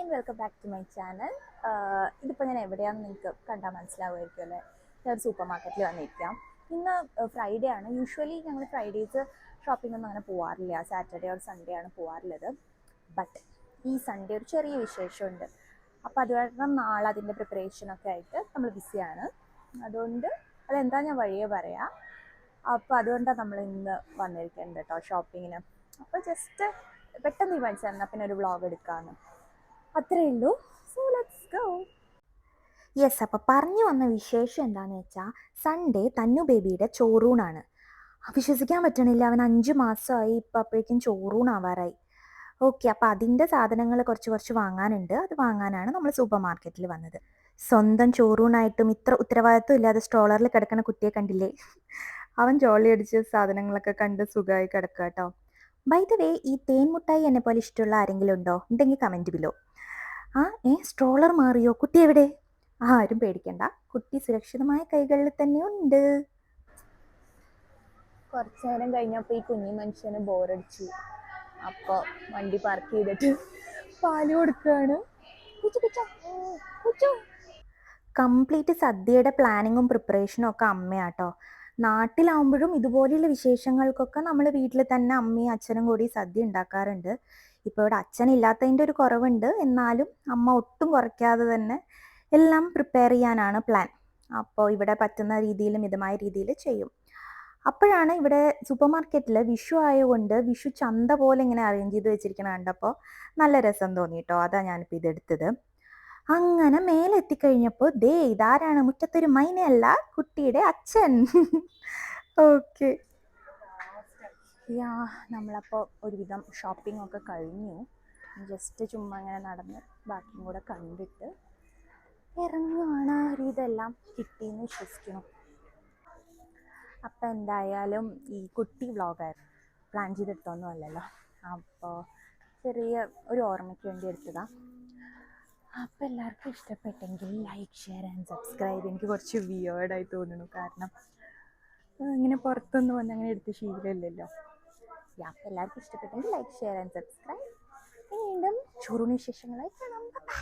And welcome back to my channel. ഇതിപ്പോൾ ഞാൻ എവിടെയാണെന്ന് നിങ്ങൾക്ക് കണ്ടാൽ മനസ്സിലാവുമായിരിക്കും അല്ലേ. ഞാൻ ഒരു സൂപ്പർ മാർക്കറ്റിൽ വന്നിരിക്കാം. ഇന്ന് ഫ്രൈഡേ ആണ്. യൂഷ്വലി ഞങ്ങൾ ഫ്രൈഡേസ് ഷോപ്പിംഗ് ഒന്നും അങ്ങനെ പോകാറില്ല. സാറ്റർഡേ ഓർ സൺഡേ ആണ് പോകാറുള്ളത്. ബട്ട് ഈ സൺഡേ ഒരു ചെറിയ വിശേഷമുണ്ട്. അപ്പോൾ അത് കാരണം നാളെ അതിൻ്റെ പ്രിപ്പറേഷനൊക്കെ ആയിട്ട് നമ്മൾ ബിസിയാണ്. അതുകൊണ്ട് അതെന്താ ഞാൻ വഴിയേ പറയാം. അപ്പോൾ അതുകൊണ്ടാണ് നമ്മൾ ഇന്ന് വന്നിരിക്കുന്നത് കേട്ടോ ഷോപ്പിങ്ങിന്. അപ്പോൾ ജസ്റ്റ് പെട്ടെന്ന് തീരുമാനിച്ചാൽ പിന്നെ ഒരു വ്ളോഗ് എടുക്കാമെന്ന്, അത്രയേ ഉള്ളൂ. So let's go. യെസ്, അപ്പോൾ പറഞ്ഞു വന്ന വിശേഷം എന്താണെന്ന് വെച്ചാൽ സൺഡേ തന്നു ബേബിയുടെ ചോറൂണാണ്. വിശ്വസിക്കാൻ പറ്റണില്ല, അവൻ 5 മാസമായി. ഇപ്പം അപ്പോഴേക്കും ചോറൂണാവാറായി. ഓക്കെ, അപ്പോൾ അതിൻ്റെ സാധനങ്ങൾ കുറച്ച് വാങ്ങാനുണ്ട്. അത് വാങ്ങാനാണ് നമ്മൾ സൂപ്പർ മാർക്കറ്റിൽ വന്നത്. സ്വന്തം ചോറൂണായിട്ടും ഇത്ര ഉത്തരവാദിത്വം ഇല്ലാതെ സ്ട്രോളറിൽ കിടക്കുന്ന കുട്ടിയെ കണ്ടില്ലേ? അവൻ ജോളി അടിച്ച് സാധനങ്ങളൊക്കെ കണ്ട് സുഖമായി കിടക്കുക കേട്ടോ. ബൈ ദ വേ, ഈ തേൻ മുട്ടായി എന്നെ പോലെ ഇഷ്ടമുള്ള ആരെങ്കിലും ഉണ്ടോ? ഉണ്ടെങ്കിൽ കമൻറ്റ് ബിലോ. സ്ട്രോളർ മാറിയോ? കുട്ടി എവിടെ? ആരും പേടിക്കണ്ട, കുട്ടി സുരക്ഷിതമായ കൈകളിൽ തന്നെ ഉണ്ട്. കുറച്ചു നേരം കഴിഞ്ഞപ്പോൾ ഈ കുഞ്ഞു മനുഷ്യന് ബോറടിച്ചു. അപ്പോൾ വണ്ടി പാർക്ക് ചെയ്തിട്ട് പാല് കൊടുക്കുകയാണ്. കംപ്ലീറ്റ് സദ്യയുടെ പ്ലാനിങ്ങും പ്രിപ്പറേഷനും ഒക്കെ അമ്മയാട്ടോ. നാട്ടിലാവുമ്പോഴും ഇതുപോലെയുള്ള വിശേഷങ്ങൾക്കൊക്കെ നമ്മൾ വീട്ടിൽ തന്നെ അമ്മയും അച്ഛനും കൂടി സദ്യ ഉണ്ടാക്കാറുണ്ട്. ഇപ്പോൾ ഇവിടെ അച്ഛനില്ലാത്തതിൻ്റെ ഒരു കുറവുണ്ട്, എന്നാലും അമ്മ ഒട്ടും കുറയ്ക്കാതെ തന്നെ എല്ലാം പ്രിപ്പയർ ചെയ്യാനാണ് പ്ലാൻ. അപ്പോൾ ഇവിടെ പറ്റുന്ന രീതിയിൽ മിതമായ രീതിയിൽ ചെയ്യും. അപ്പോഴാണ് ഇവിടെ സൂപ്പർ മാർക്കറ്റിൽ വിഷു ആയതുകൊണ്ട് വിഷു ചന്ത പോലെ ഇങ്ങനെ അറേഞ്ച് ചെയ്ത് വെച്ചിരിക്കണ കണ്ടപ്പോൾ നല്ല രസം തോന്നി കേട്ടോ. അതാണ് ഞാനിപ്പോൾ ഇതെടുത്തത്. അങ്ങനെ മേലെത്തിക്കഴിഞ്ഞപ്പോൾ ദേ ഇതാരാണ്? മുറ്റത്തൊരു മൈനയല്ല, കുട്ടിയുടെ അച്ഛൻ. ഓക്കെ, നമ്മളപ്പോൾ ഒരുവിധം ഷോപ്പിംഗ് ഒക്കെ കഴിഞ്ഞു. ജസ്റ്റ് ചുമ്മാ അങ്ങനെ നടന്ന് ബാക്കിയും കൂടെ കണ്ടിട്ട് ഇറങ്ങുവാണ്. ഇതെല്ലാം കിട്ടിയെന്ന് വിശ്വസിക്കണം. അപ്പം എന്തായാലും ഈ കുട്ടി വ്ളോഗായിരുന്നു, പ്ലാൻ ചെയ്തെടുത്തൊന്നും അല്ലല്ലോ. അപ്പോൾ ചെറിയ ഒരു ഓർമ്മയ്ക്ക് വേണ്ടി എടുത്തതാണ്. അപ്പോൾ എല്ലാവർക്കും ഇഷ്ടപ്പെട്ടെങ്കിൽ ലൈക്ക്, ഷെയർ ആൻഡ് സബ്സ്ക്രൈബ്. എനിക്ക് കുറച്ച് വിയേർഡായി തോന്നുന്നു, കാരണം ഇങ്ങനെ പുറത്തൊന്നും വന്ന് അങ്ങനെ എടുത്ത് ശീലമില്ലല്ലോ. അപ്പോൾ എല്ലാവർക്കും ഇഷ്ടപ്പെട്ടെങ്കിൽ ലൈക്ക്, ഷെയർ ആൻഡ് സബ്സ്ക്രൈബ്. വീണ്ടും ചോറൂണ് വിശേഷങ്ങളായി കാണാം. ബൈ.